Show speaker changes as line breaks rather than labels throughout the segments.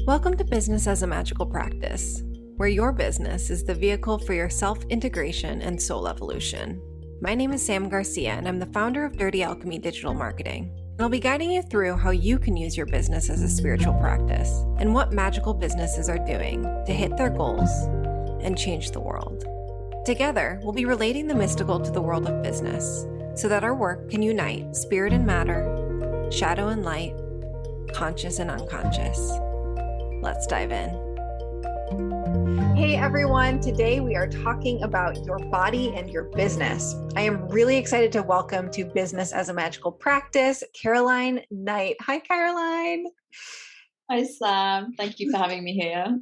Welcome to Business as a Magical Practice, where your business is the vehicle for your self-integration and soul evolution. My name is Sam Garcia, and I'm the founder of Dirty Alchemy Digital Marketing. And I'll be guiding you through how you can use your business as a spiritual practice and what magical businesses are doing to hit their goals and change the world. Together, we'll be relating the mystical to the world of business so that our work can unite spirit and matter, shadow and light, conscious and unconscious. Let's dive in. Hey everyone, today we are talking about your body and your business. I am really excited to welcome to Business as a Magical Practice, Caroline Knight. Hi, Caroline.
Hi, Sam. Thank you for having me here.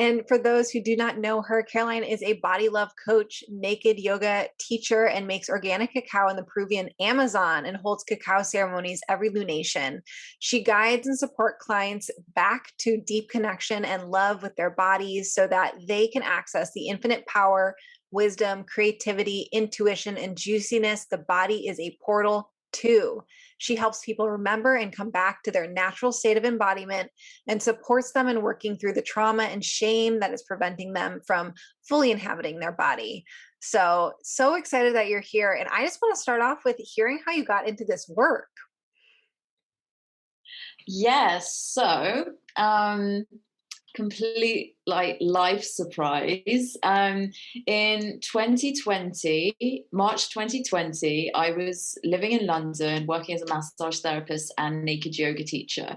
And for those who do not know her, Caroline is a body love coach, naked yoga teacher, and makes organic cacao in the Peruvian Amazon and holds cacao ceremonies every lunation. She guides and supports clients back to deep connection and love with their bodies so that they can access the infinite power, wisdom, creativity, intuition, and juiciness the body is a portal to. She helps people remember and come back to their natural state of embodiment and supports them in working through the trauma and shame that is preventing them from fully inhabiting their body. So excited that you're here. And I just want to start off with hearing how you got into this work.
Yes. Complete life surprise. In 2020, March 2020, I was living in London, working as a massage therapist and naked yoga teacher.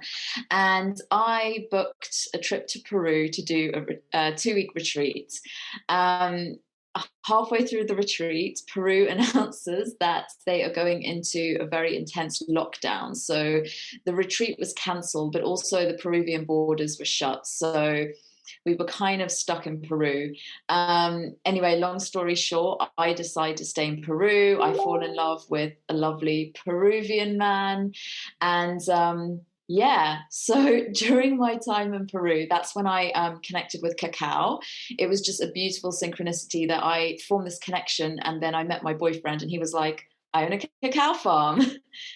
And I booked a trip to Peru to do a 2-week retreat. Halfway through the retreat, Peru announces that they are going into a very intense lockdown. So the retreat was cancelled, but also the Peruvian borders were shut. So we were kind of stuck in Peru. Anyway, long story short, I decided to stay in Peru. I fall in love with a lovely Peruvian man. And so during my time in Peru, that's when I connected with cacao. It was just a beautiful synchronicity that I formed this connection, and then I met my boyfriend and he was like, I own a cacao farm.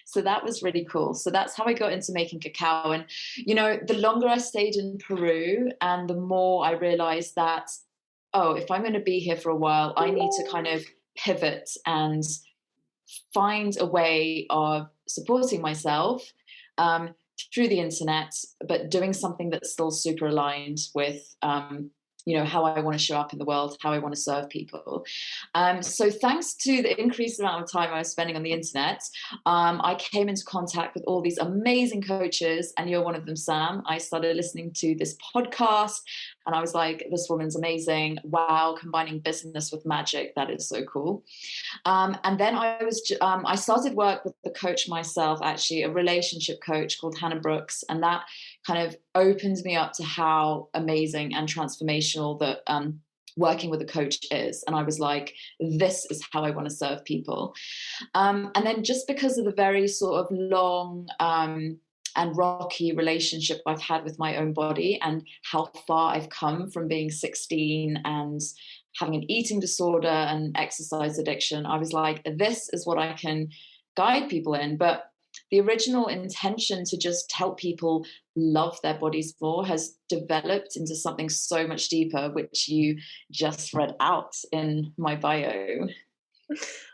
So that was really cool. So that's how I got into making cacao. And, the longer I stayed in Peru and the more I realized that, if I'm going to be here for a while, I need to kind of pivot and find a way of supporting myself through the internet, but doing something that's still super aligned with, how I want to show up in the world, how I want to serve people. So thanks to the increased amount of time I was spending on the internet, I came into contact with all these amazing coaches, and you're one of them, Sam. I started listening to this podcast and I was like, this woman's amazing. Wow, combining business with magic. That is so cool. And then I started work with the coach myself, actually, a relationship coach called Hannah Brooks. And that kind of opened me up to how amazing and transformational that working with a coach is. And I was like, this is how I want to serve people. And then just because of the very sort of long and rocky relationship I've had with my own body and how far I've come from being 16 and having an eating disorder and exercise addiction, I was like, this is what I can guide people in. But the original intention to just help people love their bodies more has developed into something so much deeper, which you just read out in my bio.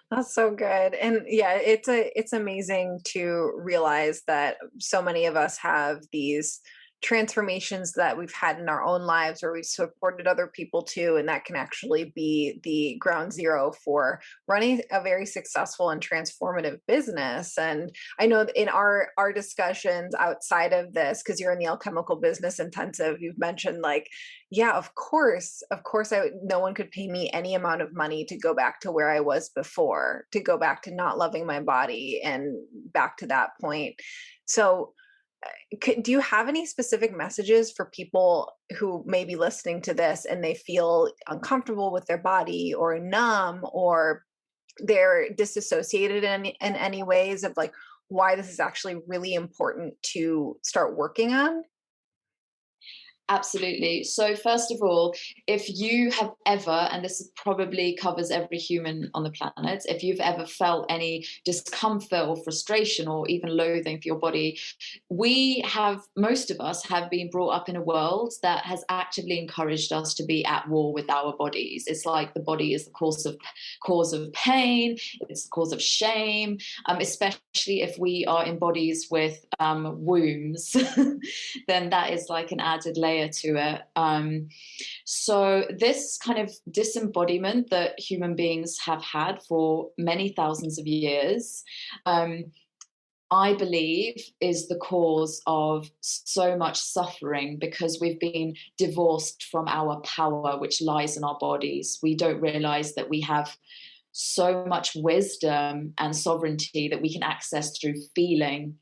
That's so good. And yeah, it's amazing to realize that so many of us have these transformations that we've had in our own lives or we've supported other people too, and that can actually be the ground zero for running a very successful and transformative business. And I know in our discussions outside of this, because you're in the alchemical business intensive, you've mentioned like, yeah, of course no one could pay me any amount of money to go back to where I was before, to go back to not loving my body and back to that point. So do you have any specific messages for people who may be listening to this and they feel uncomfortable with their body or numb or they're disassociated in any ways of like why this is actually really important to start working on?
Absolutely. So, first of all, if you have ever, and this probably covers every human on the planet, if you've ever felt any discomfort or frustration or even loathing for your body, most of us have been brought up in a world that has actively encouraged us to be at war with our bodies. It's like the body is the cause of pain, it's the cause of shame, especially if we are in bodies with wombs, then that is like an added layer to it. So this kind of disembodiment that human beings have had for many thousands of years, I believe, is the cause of so much suffering, because we've been divorced from our power, which lies in our bodies. We don't realize that we have so much wisdom and sovereignty that we can access through feeling,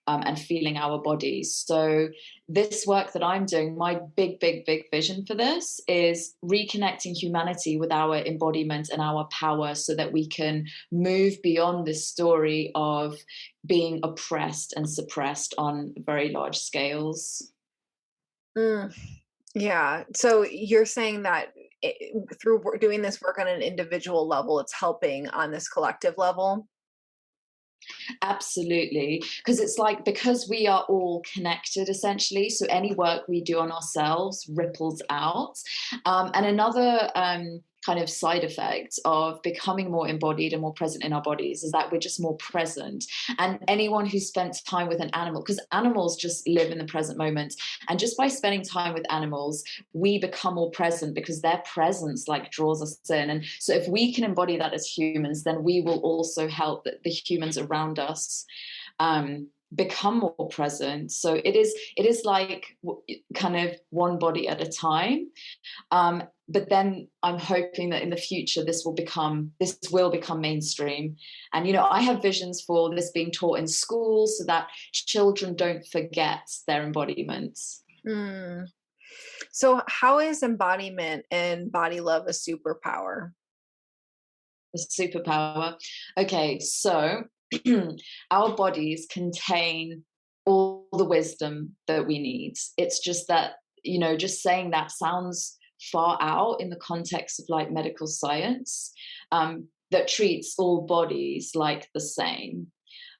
and feeling our bodies. So this work that I'm doing, my big, big, big vision for this is reconnecting humanity with our embodiment and our power, so that we can move beyond this story of being oppressed and suppressed on very large scales.
Mm, yeah. So you're saying that through doing this work on an individual level, it's helping on this collective level.
Absolutely. Because it's like, because we are all connected essentially. So any work we do on ourselves ripples out. And another kind of side effect of becoming more embodied and more present in our bodies is that we're just more present. And anyone who spends time with an animal, because animals just live in the present moment. And just by spending time with animals, we become more present, because their presence like draws us in. And so if we can embody that as humans, then we will also help the humans around us become more present. So it is like kind of one body at a time. But then I'm hoping that in the future this will become mainstream. And I have visions for this being taught in schools, so that children don't forget their embodiments.
Mm. So how is embodiment and body love a superpower?
A superpower. Okay, so our bodies contain all the wisdom that we need. It's just that, just saying that sounds far out in the context of like medical science, that treats all bodies like the same.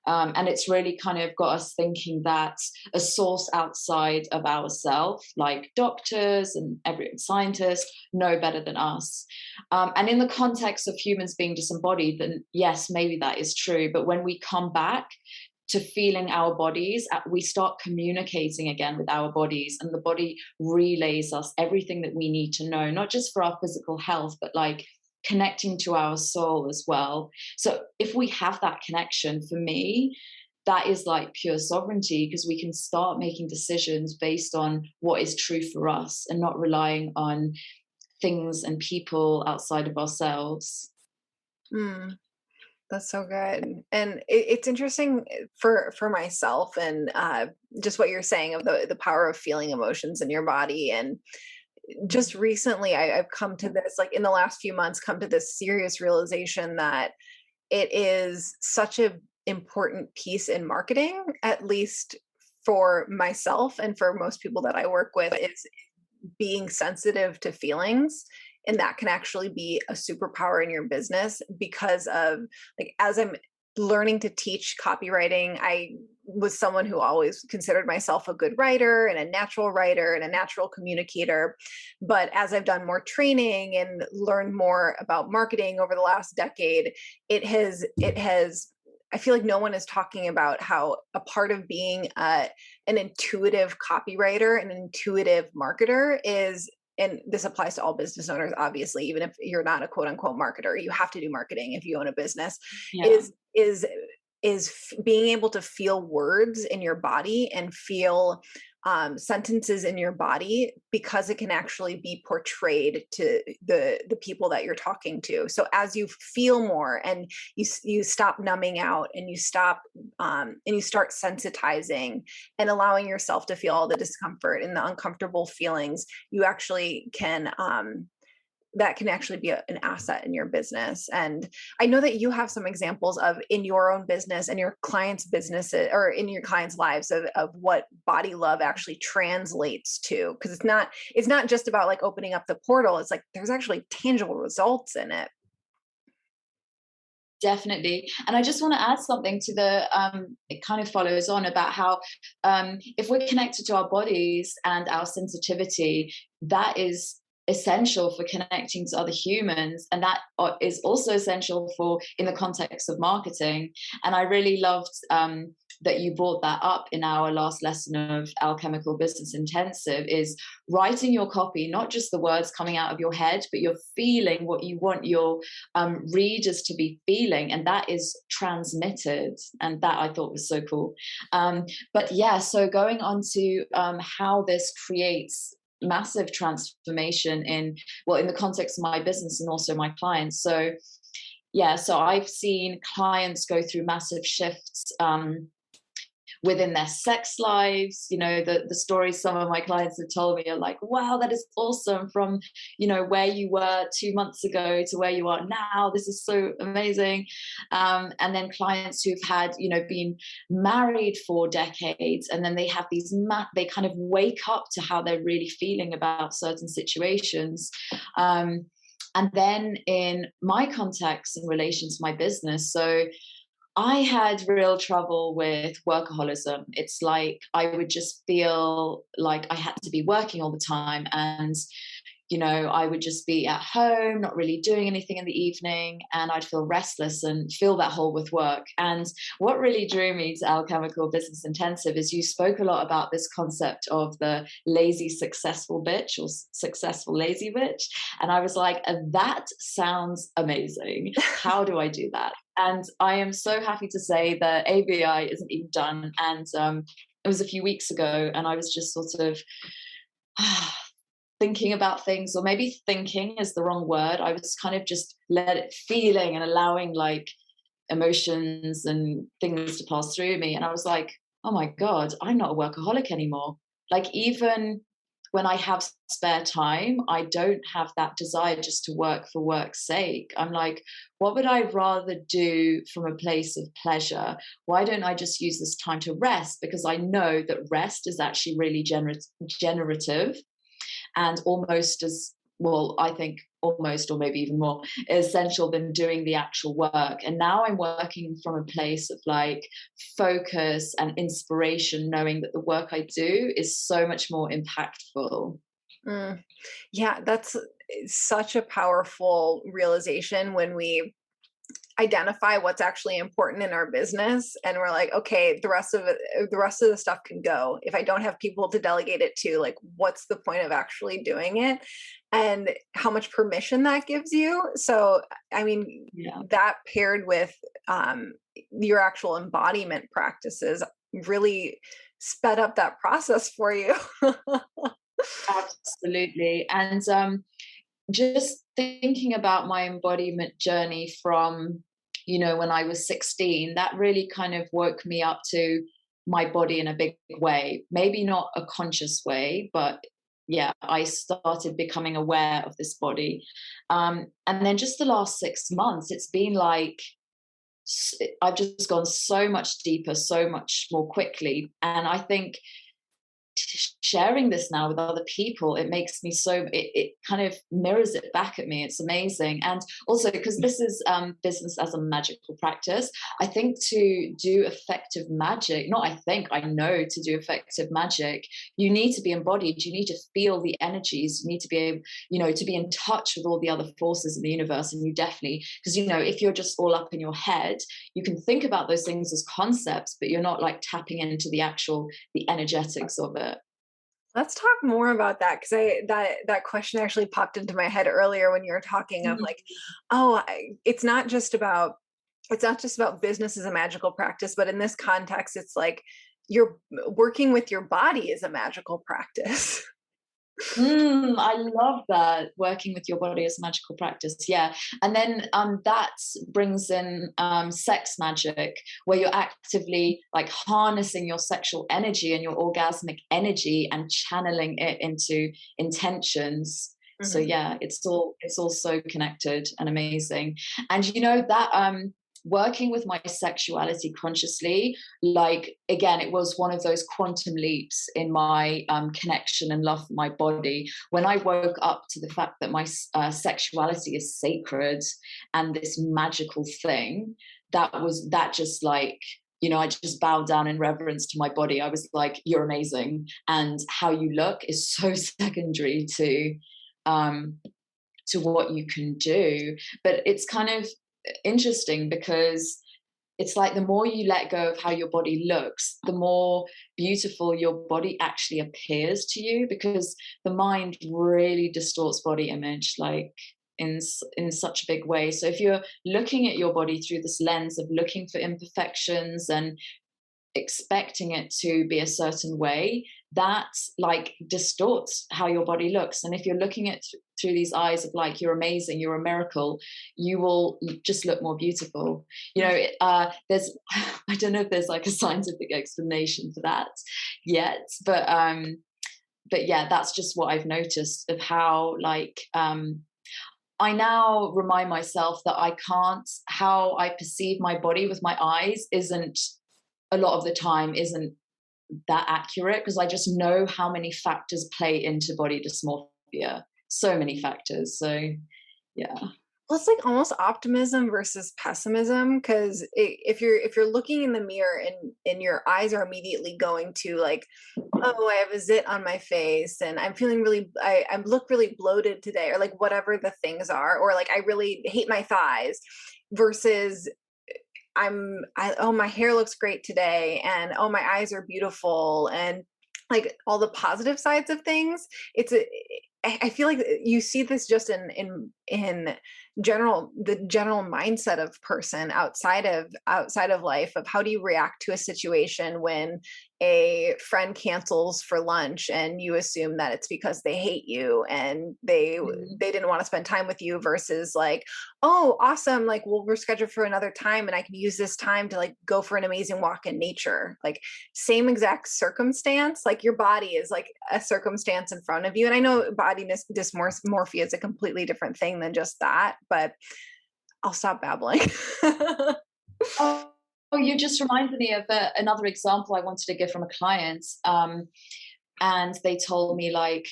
And it's really kind of got us thinking that a source outside of ourselves, like doctors and every scientist, know better than us. And in the context of humans being disembodied, then yes, maybe that is true. But when we come back to feeling our bodies, we start communicating again with our bodies, and the body relays us everything that we need to know, not just for our physical health, but like connecting to our soul as well. So if we have that connection, for me, that is like pure sovereignty, because we can start making decisions based on what is true for us and not relying on things and people outside of ourselves.
Mm. That's so good. And it's interesting for myself, and just what you're saying of the power of feeling emotions in your body. And just recently, I've come to this, like in the last few months, come to this serious realization that it is such a important piece in marketing, at least for myself and for most people that I work with, is being sensitive to feelings. And that can actually be a superpower in your business, because of, like, as I'm learning to teach copywriting, I was someone who always considered myself a good writer and a natural writer and a natural communicator. But as I've done more training and learned more about marketing over the last decade, it has I feel like no one is talking about how a part of being an intuitive copywriter, an intuitive marketer is, and this applies to all business owners, obviously, even if you're not a quote unquote marketer, you have to do marketing if you own a business,
Yeah.
is being able to feel words in your body and feel sentences in your body, because it can actually be portrayed to the people that you're talking to. So as you feel more, and you stop numbing out, and you start sensitizing and allowing yourself to feel all the discomfort and the uncomfortable feelings, you actually can that can actually be an asset in your business. And I know that you have some examples of in your own business and your clients' businesses or in your clients' lives of what body love actually translates to. Cause it's not just about like opening up the portal. It's like there's actually tangible results in it.
Definitely. And I just want to add something to it kind of follows on about how if we're connected to our bodies and our sensitivity, that is essential for connecting to other humans. And that is also essential for in the context of marketing. And I really loved that you brought that up in our last lesson of Alchemical Business Intensive, is writing your copy, not just the words coming out of your head, but you're feeling what you want your readers to be feeling, and that is transmitted. And that I thought was so cool. But yeah, so going on to how this creates massive transformation in the context of my business and also my clients. So yeah, so I've seen clients go through massive shifts within their sex lives. The stories some of my clients have told me are like, wow, that is awesome, from where you were 2 months ago to where you are now. This is so amazing. And then clients who've had been married for decades, and then they have they kind of wake up to how they're really feeling about certain situations. And then in my context in relation to my business, so I had real trouble with workaholism. It's like I would just feel like I had to be working all the time, and I would just be at home, not really doing anything in the evening, and I'd feel restless and fill that hole with work. And what really drew me to Alchemical Business Intensive is you spoke a lot about this concept of the lazy successful bitch, or successful lazy bitch. And I was like, that sounds amazing. How do I do that? And I am so happy to say that ABI isn't even done. And it was a few weeks ago, and I was just sort of thinking about things, or maybe thinking is the wrong word. I was kind of just feeling and allowing like emotions and things to pass through me. And I was like, oh my God, I'm not a workaholic anymore. Like, even when I have spare time, I don't have that desire just to work for work's sake. I'm like, what would I rather do from a place of pleasure? Why don't I just use this time to rest? Because I know that rest is actually really generative, and almost as well, I think almost, or maybe even more essential than doing the actual work. And now I'm working from a place of like focus and inspiration, knowing that the work I do is so much more impactful.
Yeah, that's such a powerful realization when we identify what's actually important in our business, and we're like, okay, the rest of the stuff can go. If I don't have people to delegate it to, like, what's the point of actually doing it? And how much permission that gives you. So I mean,
Yeah.
that paired with your actual embodiment practices really sped up that process for you.
Absolutely. And just thinking about my embodiment journey from, when I was 16, that really kind of woke me up to my body in a big way. Maybe not a conscious way, but yeah, I started becoming aware of this body. And then just the last 6 months, it's been like, I've just gone so much deeper, so much more quickly. And I think sharing this now with other people, it makes me it kind of mirrors it back at me. It's amazing. And also, because this is business as a magical practice, I think to do effective magic, I know to do effective magic, you need to be embodied, you need to feel the energies, you need to be able, to be in touch with all the other forces in the universe. And you definitely, because if you're just all up in your head, you can think about those things as concepts, but you're not like tapping into the energetics of it.
Let's talk more about that, because that question actually popped into my head earlier when you were talking of like, it's not just about business as a magical practice, but in this context, it's like you're working with your body is a magical practice.
I love that, working with your body as a magical practice. Yeah. And then that brings in sex magic, where you're actively like harnessing your sexual energy and your orgasmic energy and channeling it into intentions. So
Mhm.
yeah, it's all so connected and amazing. And you know that working with my sexuality consciously, like again, it was one of those quantum leaps in my connection and love for my body when I woke up to the fact that my sexuality is sacred and this magical thing. That just like, you know, I just bowed down in reverence to my body. I was like, you're amazing, and how you look is so secondary um to what you can do. But it's kind of interesting because it's like the more you let go of how your body looks, the more beautiful your body actually appears to you, because the mind really distorts body image, like in such a big way. So if you're looking at your body through this lens of looking for imperfections and expecting it to be a certain way, that like distorts how your body looks. And if you're looking at through these eyes of like, you're amazing, you're a miracle, you will just look more beautiful. You know, there's I don't know if there's like a scientific explanation for that yet, but yeah, that's just what I've noticed of how like I now remind myself that I can't, how I perceive my body with my eyes isn't, a lot of the time isn't that accurate, because I just know how many factors play into body dysmorphia. So many factors. So yeah.
Well, it's like almost optimism versus pessimism, because if you're looking in the mirror and your eyes are immediately going to like, oh, I have a zit on my face and I'm feeling really, I look really bloated today, or like whatever the things are, or like I really hate my thighs, versus oh, my hair looks great today, and oh, my eyes are beautiful, and like all the positive sides of things. I feel like you see this just in general, the general mindset of person outside of life, of how do you react to a situation when a friend cancels for lunch and you assume that it's because they hate you and
Mhm.
they didn't want to spend time with you, versus like, oh, awesome, like, well, we're scheduled for another time and I can use this time to like go for an amazing walk in nature. Like, same exact circumstance, like your body is like a circumstance in front of you. And I know body dysmorphia is a completely different thing than just that, but I'll stop babbling.
Oh, you just reminded me of another example I wanted to give from a client. And they told me like,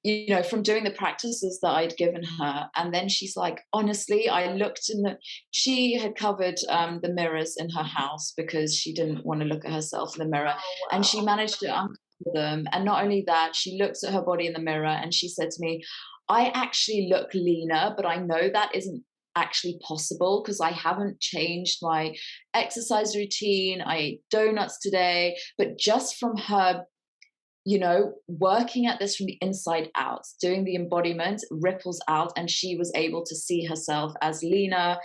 you know, from doing the practices that I'd given her, and then she's like, honestly, I looked in the, she had covered the mirrors in her house because she didn't want to look at herself in the mirror,
Oh,
and she
wow.
managed to uncover them. And not only that, she looks at her body in the mirror and she said to me, I actually look leaner, but I know that isn't actually possible because I haven't changed my exercise routine. I ate donuts today. But just from her, you know, working at this from the inside out, doing the embodiment, ripples out, and she was able to see herself as leaner,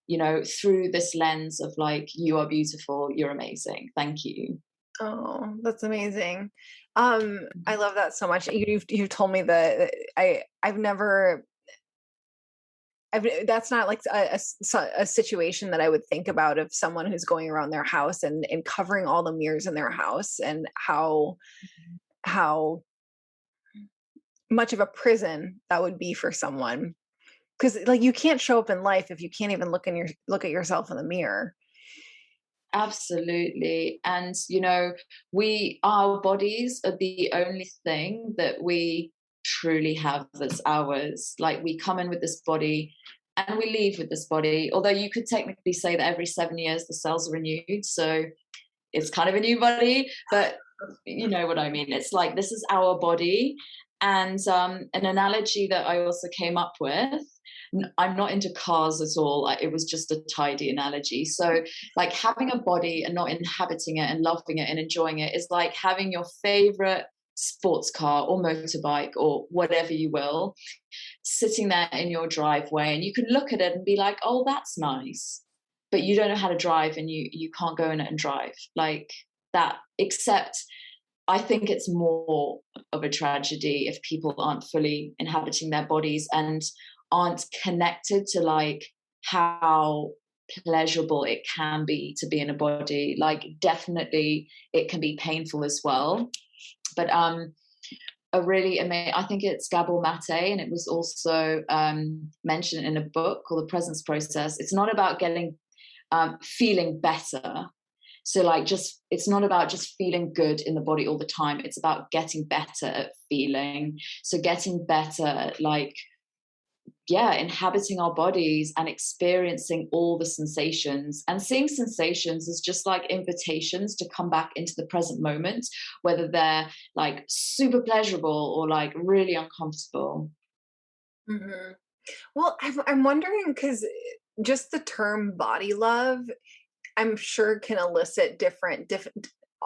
you know, through this lens of like, you are beautiful, you're amazing, thank you.
Oh, that's amazing. I love that so much. You've told me that I've never that's not like a situation that I would think about, of someone who's going around their house and covering all the mirrors in their house, and how much of a prison that would be for someone, because like you can't show up in life if you can't even look at yourself in the mirror.
Absolutely. And, you know, our bodies are the only thing that we truly have that's ours. Like we come in with this body and we leave with this body. Although you could technically say that every 7 years the cells are renewed. So it's kind of a new body, but you know what I mean. It's like this is our body. And an analogy that I also came up with, I'm not into cars at all. It was just a tidy analogy. So, like having a body and not inhabiting it and loving it and enjoying it is like having your favorite sports car or motorbike or whatever you will sitting there in your driveway, and you can look at it and be like, oh, that's nice, but you don't know how to drive, and you can't go in it and drive like that. Except I think it's more of a tragedy if people aren't fully inhabiting their bodies and aren't connected to like how pleasurable it can be to be in a body. Like definitely it can be painful as well, but a really amazing, I think it's Gabor Mate, and it was also mentioned in a book called The Presence Process. It's not about getting feeling better. So like, just, it's not about just feeling good in the body all the time. It's about getting better at feeling. So getting better at, like, yeah, inhabiting our bodies and experiencing all the sensations, and seeing sensations as just like invitations to come back into the present moment, whether they're like super pleasurable or like really uncomfortable.
Mhm. Well, I'm wondering because just the term body love, I'm sure can elicit different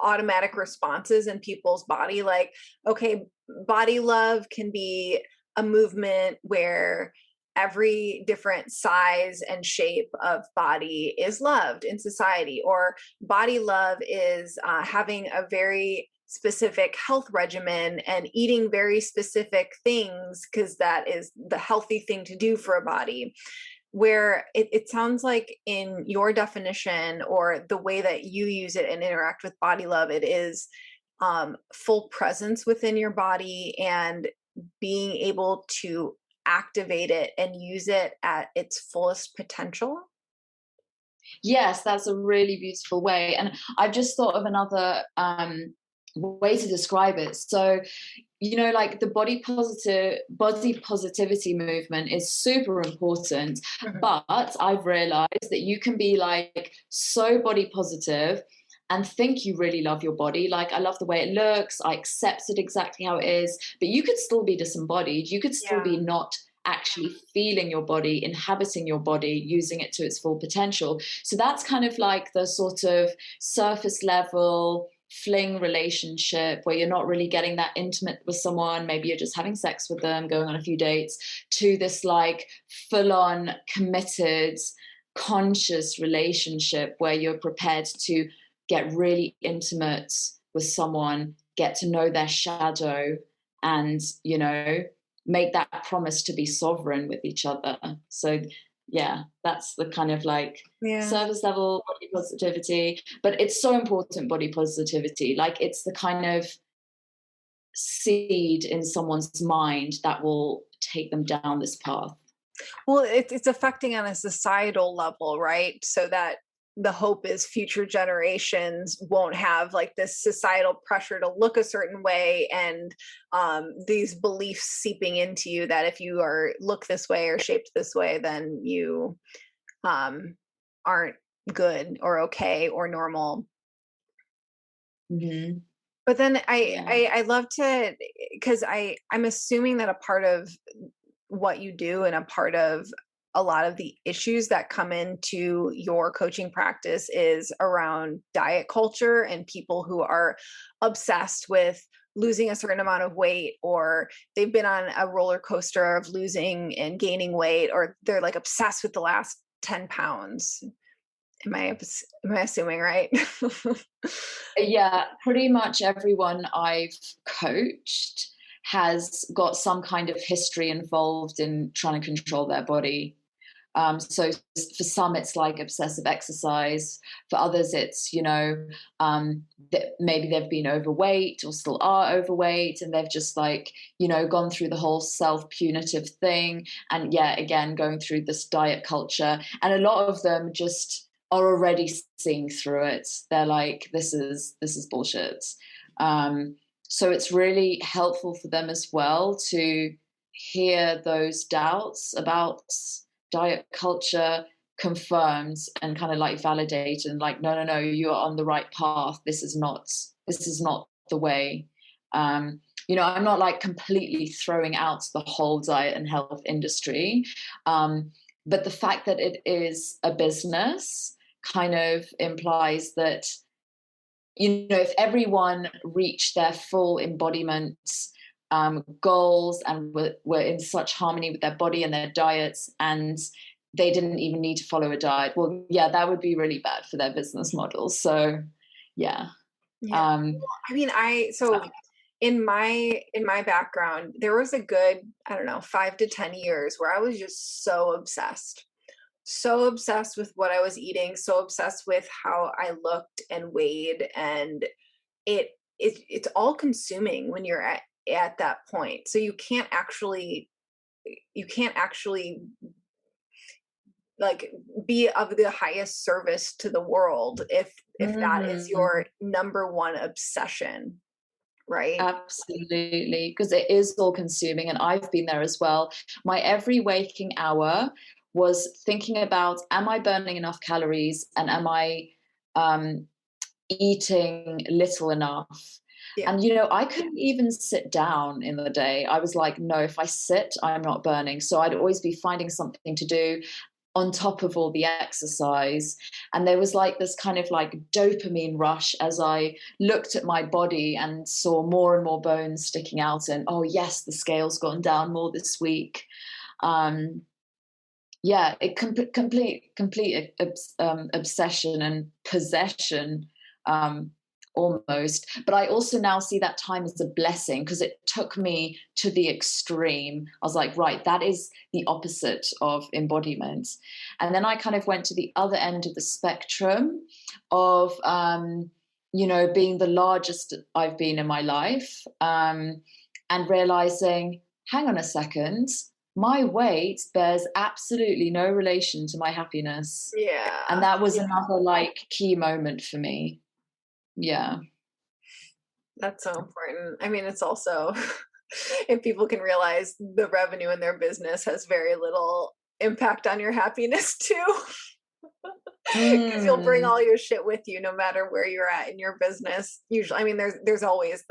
automatic responses in people's body. Like, okay, body love can be a movement where every different size and shape of body is loved in society, or body love is having a very specific health regimen and eating very specific things because that is the healthy thing to do for a body. Where it sounds like in your definition or the way that you use it and interact with body love, it is full presence within your body and being able to activate it and use it at its fullest potential.
Yes, that's a really beautiful way. And I've just thought of another way to describe it. So, you know, like the body positivity movement is super important,
Mhm.
but I've realized that you can be like so body positive and think you really love your body. Like, I love the way it looks, I accept it exactly how it is, but you could still be disembodied. You could still
Yeah.
be not actually feeling your body, inhabiting your body, using it to its full potential. So that's kind of like the sort of surface level fling relationship where you're not really getting that intimate with someone. Maybe you're just having sex with them, going on a few dates, to this like full on committed, conscious relationship where you're prepared to get really intimate with someone, get to know their shadow, and, you know, make that promise to be sovereign with each other. So yeah, that's the kind of like
Yeah.
service level body positivity. But it's so important, body positivity, like it's the kind of seed in someone's mind that will take them down this path.
Well, it's affecting on a societal level, right? So that the hope is future generations won't have like this societal pressure to look a certain way, and these beliefs seeping into you that if you are look this way or shaped this way, then you um, aren't good or okay or normal.
Hmm.
But then
Yeah.
I love to, because I'm assuming that a part of what you do and a part of a lot of the issues that come into your coaching practice is around diet culture and people who are obsessed with losing a certain amount of weight, or they've been on a roller coaster of losing and gaining weight, or they're like obsessed with the last 10 pounds. Am I assuming right?
Yeah, pretty much everyone I've coached has got some kind of history involved in trying to control their body. So for some, it's like obsessive exercise. For others, it's, you know, that maybe they've been overweight or still are overweight, and they've just like, you know, gone through the whole self-punitive thing. And yeah, again, going through this diet culture. And a lot of them just are already seeing through it. They're like, this is bullshit. Um, so it's really helpful for them as well to hear those doubts about diet culture confirmed and kind of like validated, and like, no, no, no, you are on the right path. This is not the way. You know, I'm not like completely throwing out the whole diet and health industry, but the fact that it is a business kind of implies that, you know, if everyone reached their full embodiment goals and were in such harmony with their body and their diets, and they didn't even need to follow a diet, well, yeah, that would be really bad for their business model. So, yeah.
Yeah.
Um,
I mean, I so in my background, there was a good, I don't know, 5 to 10 years where I was just so obsessed with what I was eating, so obsessed with how I looked and weighed, and it's all consuming when you're at that point. So you can't actually like be of the highest service to the world if that is
Mm.
your number one obsession, right?
Absolutely, because it is all consuming, and I've been there as well. My every waking hour was thinking about, am I burning enough calories, and am I um, eating little enough?
Yeah.
And I couldn't even sit down in the day. I was like, no, if I sit, I'm not burning. So I'd always be finding something to do on top of all the exercise. And there was like this kind of like dopamine rush as I looked at my body and saw more and more bones sticking out, and oh yes, the scale's gone down more this week. um yeah, it complete obsession and possession, um, almost. But I also now see that time as a blessing, because it took me to the extreme. I was like, right, that is the opposite of embodiment. And then I kind of went to the other end of the spectrum of, being the largest I've been in my life, and realizing, hang on a second, my weight bears absolutely no relation to my happiness. And
Yeah.
that was another like key moment for me. Yeah.
That's so important. I mean, it's also if people can realize the revenue in their business has very little impact on your happiness too. Because you'll bring
Mm.
all your shit with you no matter where you're at in your business. Usually, I mean, there's always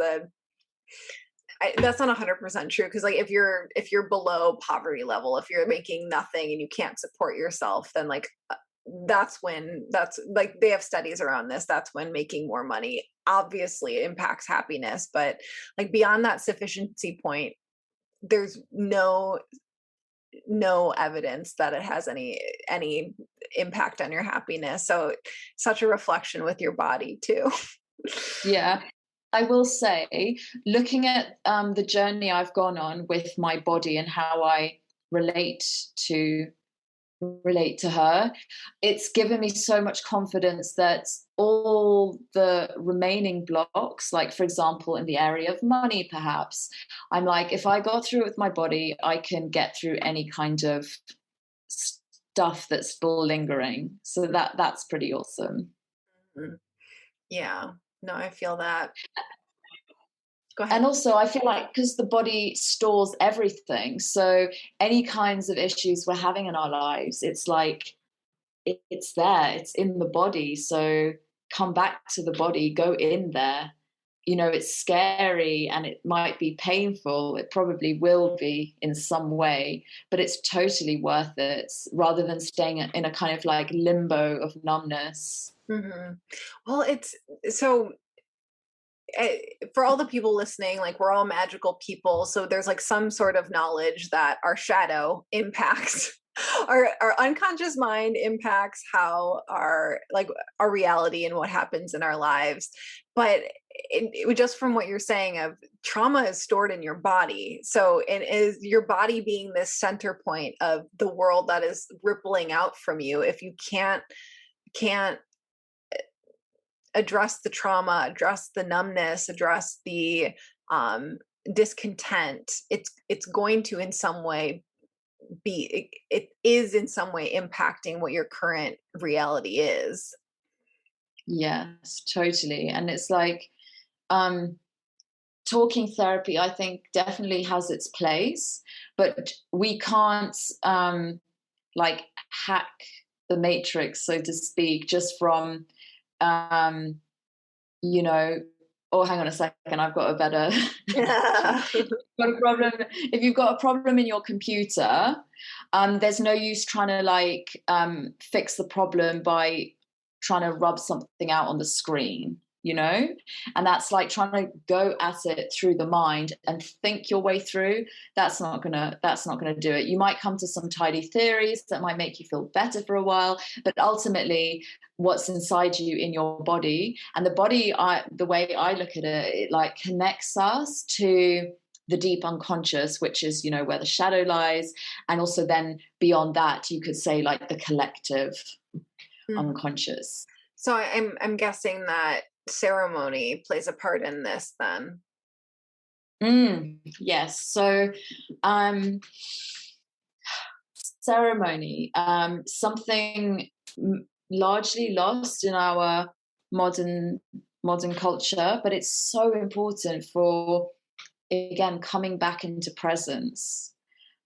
that's not 100% true, because like if you're below poverty level, if you're making nothing and you can't support yourself, then like that's like they have studies around this. That's when making more money obviously impacts happiness, but like beyond that sufficiency point, there's no evidence that it has any impact on your happiness. So such a reflection with your body too.
Yeah. I will say, looking at the journey I've gone on with my body and how I relate to relate to her, it's given me so much confidence that all the remaining blocks, like for example, in the area of money, perhaps, I'm like, if I go through it with my body, I can get through any kind of stuff that's still lingering. So that's pretty awesome.
Mhm. Yeah. No, I feel that. Go
And
ahead.
also, I feel like because the body stores everything, so any kinds of issues we're having in our lives, it's like it's there, it's in the body. So come back to the body, go in there. It's scary and it might be painful. It probably will be in some way, but it's totally worth it, rather than staying in a kind of like limbo of numbness.
Mhm. Well, it's so eh, for all the people listening, like we're all magical people. So there's like some sort of knowledge that our shadow impacts our unconscious mind impacts how our reality and what happens in our lives. But just from what you're saying of trauma is stored in your body. So it is your body being this center point of the world that is rippling out from you. If you can't address the trauma, address the numbness, address the um, discontent, it's going to in some way it is in some way impacting what your current reality is.
Yes, totally. And it's like, um, talking therapy, I think, definitely has its place, but we can't like hack the matrix, so to speak, just from um, you know, oh, hang on a second, I've got a better
Yeah.
got a problem. If you've got a problem in your computer, there's no use trying to like fix the problem by trying to rub something out on the screen, and that's like trying to go at it through the mind and think your way through. That's not gonna do it. You might come to some tidy theories that might make you feel better for a while, but ultimately what's inside you in your body, and the body, the way I look at it, it like connects us to the deep unconscious, which is where the shadow lies, and also then beyond that you could say like the collective
Mhm.
unconscious.
So I'm guessing that ceremony plays a part in this then.
Yes. So, um, ceremony, something largely lost in our modern modern culture, but it's so important for, again, coming back into presence.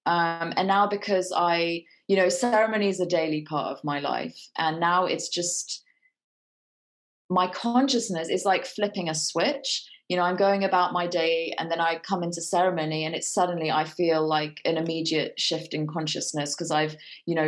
And now, because ceremony is a daily part of my life, and now it's just my consciousness is like flipping a switch. I'm going about my day, and then I come into ceremony, and it's suddenly I feel like an immediate shift in consciousness because I've,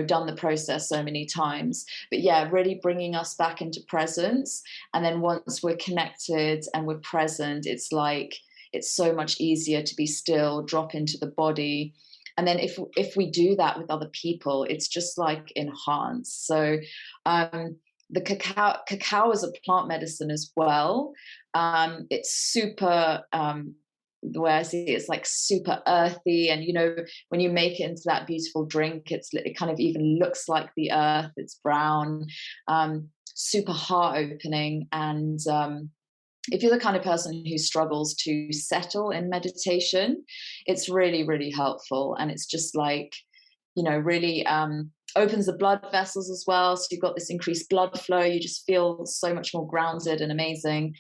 done the process so many times. But yeah, really bringing us back into presence. And then once we're connected and we're present, it's like it's so much easier to be still, drop into the body. And then if we do that with other people, it's just like enhanced. So the cacao is a plant medicine as well. It's super, the way I see it, it's like super earthy. And, when you make it into that beautiful drink, it kind of even looks like the earth. It's brown, super heart opening. And if you're the kind of person who struggles to settle in meditation, it's really, really helpful. And it's just like, really opens the blood vessels as well. So you've got this increased blood flow. You just feel so much more grounded and amazing.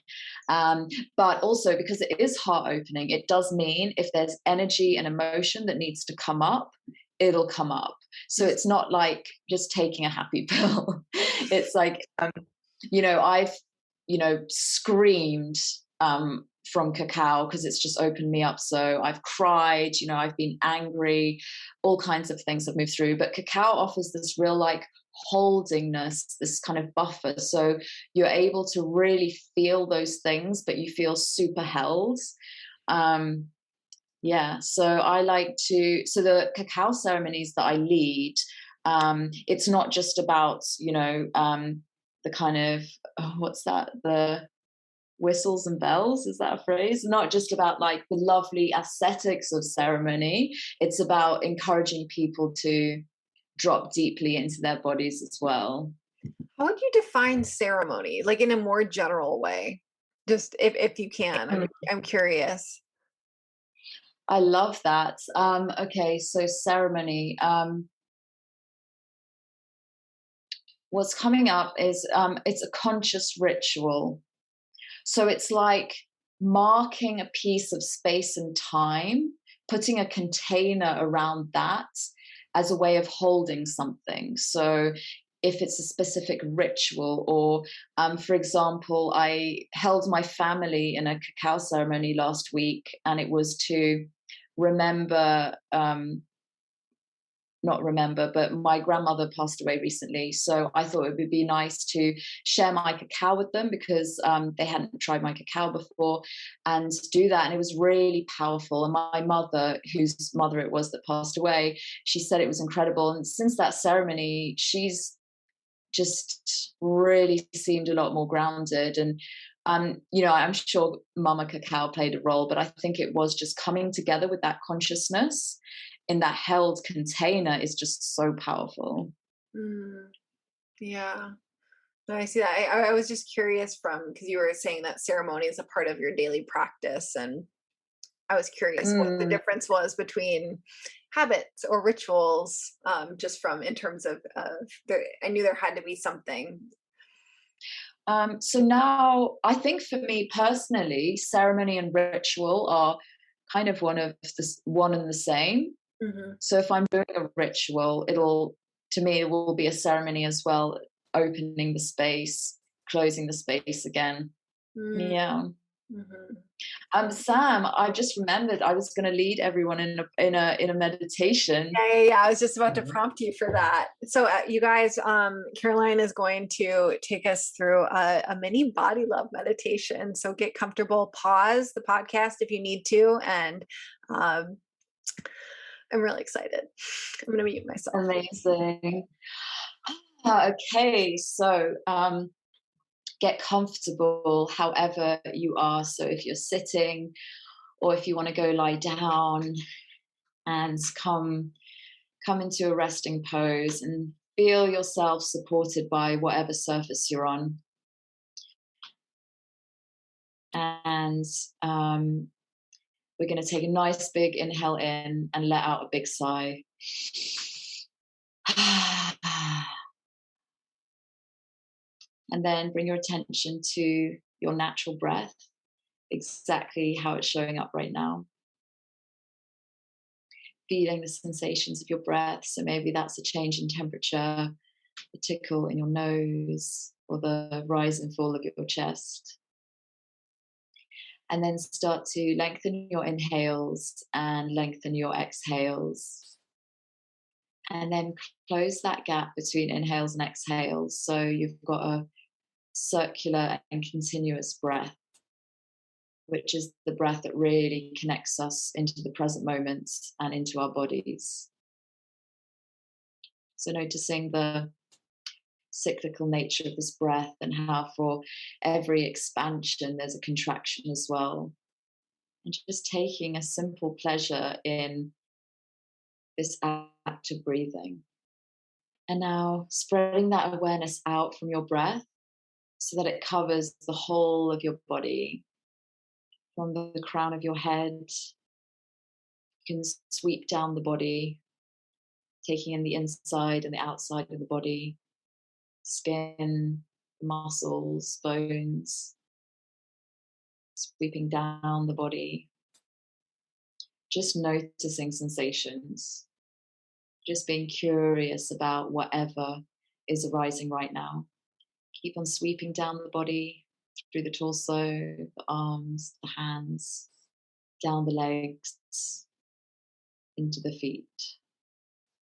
But also, because it is heart opening, it does mean if there's energy and emotion that needs to come up, it'll come up. So it's not like just taking a happy pill. It's like, I've, screamed from cacao because it's just opened me up. So I've cried, I've been angry, all kinds of things have moved through. But cacao offers this real like holdingness, this kind of buffer. So you're able to really feel those things, but you feel super held. So I like so the cacao ceremonies that I lead, it's not just about, the kind of, what's that? The whistles and bells, is that a phrase? Not just about like the lovely aesthetics of ceremony. It's about encouraging people to drop deeply into their bodies as well.
How would you define ceremony, like in a more general way? Just if you can, I'm curious.
I love that. Okay, so ceremony. What's coming up is it's a conscious ritual. So it's like marking a piece of space and time, putting a container around that as a way of holding something. So if it's a specific ritual, or for example, I held my family in a cacao ceremony last week, and it was to remember, not remember, but my grandmother passed away recently. So I thought it would be nice to share my cacao with them because they hadn't tried my cacao before, and do that. And it was really powerful. And my mother, whose mother it was that passed away, she said it was incredible. And since that ceremony, she's just really seemed a lot more grounded. And I'm sure Mama Cacao played a role, but I think it was just coming together with that consciousness in that held container is just so powerful.
Yeah. No, I see that. I was just curious because you were saying that ceremony is a part of your daily practice, and I was curious what the difference was between habits or rituals, just from in terms of I knew there had to be something.
So now I think for me personally, ceremony and ritual are kind of one and the same. So if I'm doing a ritual, it will be a ceremony as well, opening the space, closing the space again. Yeah. Sam, I just remembered I was going to lead everyone in a meditation.
Yeah. I was just about to prompt you for that. So you guys, Caroline is going to take us through a mini body love meditation. So get comfortable, pause the podcast if you need to, and I'm really excited. I'm going to mute myself.
Amazing. Okay, so get comfortable however you are. So if you're sitting, or if you want to go lie down, and come into a resting pose and feel yourself supported by whatever surface you're on. And We're going to take a nice big inhale in and let out a big sigh. And then bring your attention to your natural breath, exactly how it's showing up right now. Feeling the sensations of your breath. So maybe that's a change in temperature, a tickle in your nose, or the rise and fall of your chest. And then start to lengthen your inhales and lengthen your exhales. And then close that gap between inhales and exhales. So you've got a circular and continuous breath, which is the breath that really connects us into the present moment and into our bodies. So noticing the cyclical nature of this breath and how for every expansion there's a contraction as well. And just taking a simple pleasure in this act of breathing. And now spreading that awareness out from your breath so that it covers the whole of your body. From the crown of your head, you can sweep down the body, taking in the inside and the outside of the body, skin, muscles, bones, sweeping down the body, just noticing sensations, just being curious about whatever is arising right now. Keep on sweeping down the body, through the torso, the arms, the hands, down the legs, into the feet.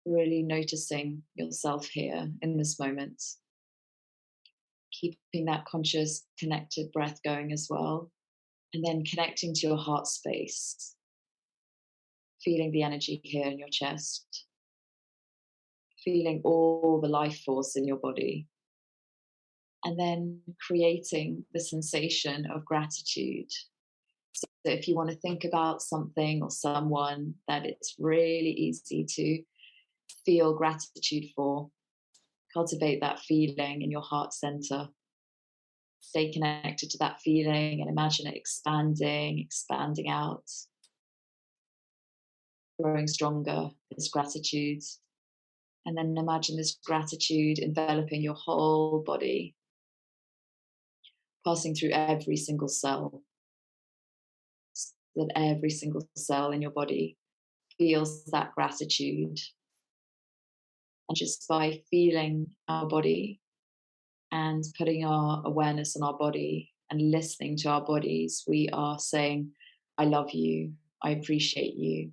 Really noticing yourself here in this moment. Keeping that conscious, connected breath going as well. And then connecting to your heart space. Feeling the energy here in your chest. Feeling all the life force in your body. And then creating the sensation of gratitude. So if you want to think about something or someone that it's really easy to feel gratitude for, cultivate that feeling in your heart center. Stay connected to that feeling and imagine it expanding out, growing stronger, this gratitude. And then imagine this gratitude enveloping your whole body, passing through every single cell, so that every single cell in your body feels that gratitude. And just by feeling our body and putting our awareness on our body and listening to our bodies, we are saying, I love you, I appreciate you.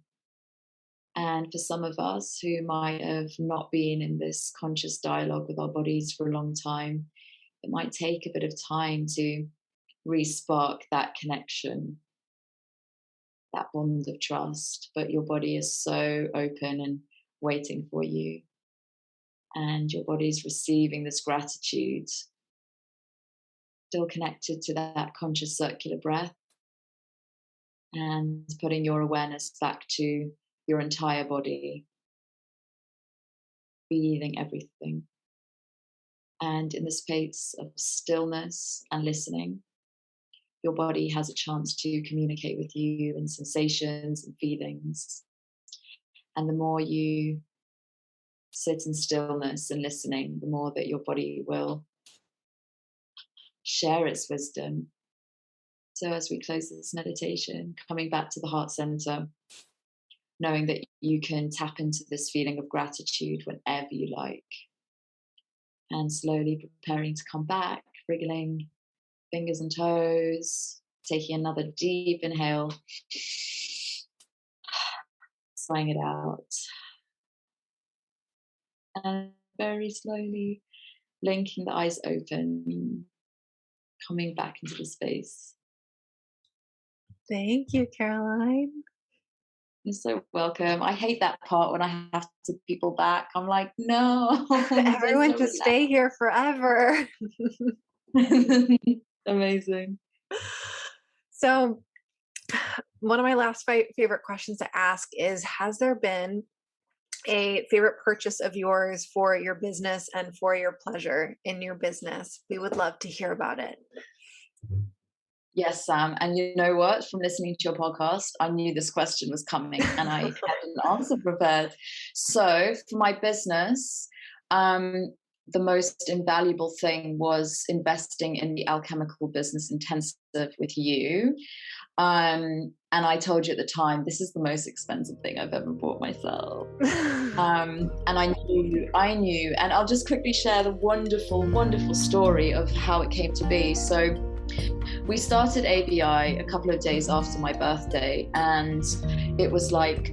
And for some of us who might have not been in this conscious dialogue with our bodies for a long time, it might take a bit of time to re-spark that connection, that bond of trust. But your body is so open and waiting for you. And your body's receiving this gratitude, still connected to that conscious circular breath, and putting your awareness back to your entire body, feeling everything. And in the space of stillness and listening, your body has a chance to communicate with you in sensations and feelings. And the more you sit in stillness and listening, the more that your body will share its wisdom. So as we close this meditation, coming back to the heart center, knowing that you can tap into this feeling of gratitude whenever you like. And slowly preparing to come back, wriggling fingers and toes, taking another deep inhale, sighing it out. And very slowly blinking the eyes open, coming back into the space.
Thank you, Caroline.
You're so welcome. I hate that part when I have to people back. I'm like, no,
Everyone just stay here forever.
Amazing.
So, one of my last favorite questions to ask is, has there been a favorite purchase of yours for your business and for your pleasure in your business? We would love to hear about it.
Yes, Sam. And you know what? From listening to your podcast, I knew this question was coming and I had an answer prepared. So for my business, the most invaluable thing was investing in the alchemical business intensive with you. And I told you at the time, this is the most expensive thing I've ever bought myself. And I knew, and I'll just quickly share the wonderful, wonderful story of how it came to be. So we started ABI a couple of days after my birthday, and it was like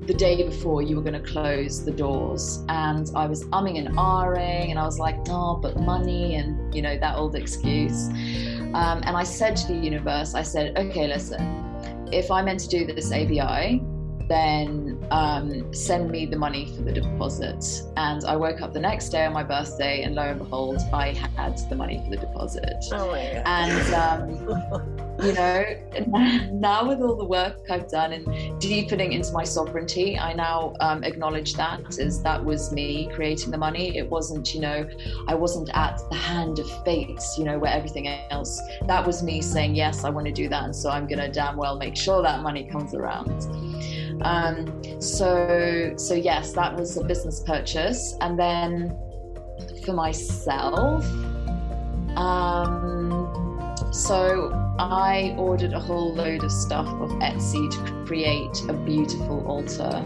the day before you were going to close the doors, and I was umming and ahhing, and I was like, oh, but money, and you know, that old excuse. And I said to the universe, I said, okay, listen, if I'm meant to do this ABI, then send me the money for the deposit. And I woke up the next day on my birthday, and lo and behold, I had the money for the deposit.
Oh my God.
And you know, now with all the work I've done and deepening into my sovereignty, I now acknowledge that was me creating the money. It wasn't, you know, I wasn't at the hand of fate, you know, where everything else, that was me saying, yes, I want to do that. And so I'm going to damn well make sure that money comes around. So yes, that was a business purchase. And then for myself, so I ordered a whole load of stuff off Etsy to create a beautiful altar.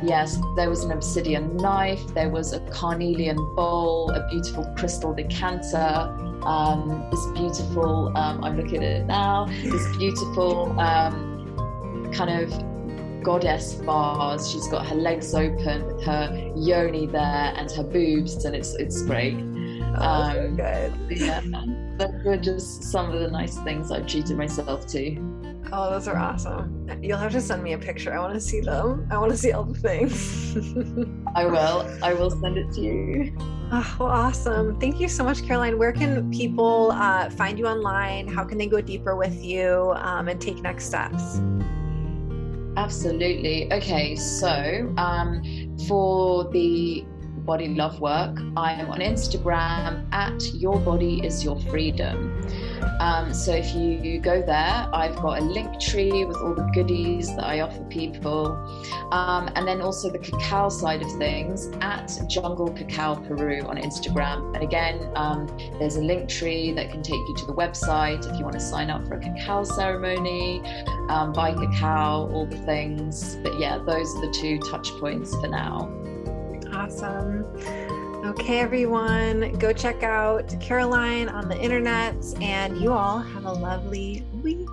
Yes, there was an obsidian knife, there was a carnelian bowl, a beautiful crystal decanter, this beautiful, I'm looking at it now, this beautiful kind of goddess vase. She's got her legs open with her yoni there and her boobs, and it's great.
So good.
Yeah, those were just some of the nice things I treated myself to.
Oh, those are awesome. You'll have to send me a picture. I want to see them. I want to see all the things.
I will send it to you.
Oh, well, awesome. Thank you so much, Caroline. Where can people find you online? How can they go deeper with you and take next steps?
Absolutely. Okay, so for the body love work, I am on Instagram at Your Body Is Your Freedom. So if you go there, I've got a link tree with all the goodies that I offer people. And then also the cacao side of things at Jungle Cacao Peru on Instagram. And again, there's a link tree that can take you to the website if you want to sign up for a cacao ceremony, buy cacao, all the things. But yeah, those are the two touch points for now.
Awesome. Okay, everyone, go check out Caroline on the internet, and you all have a lovely week.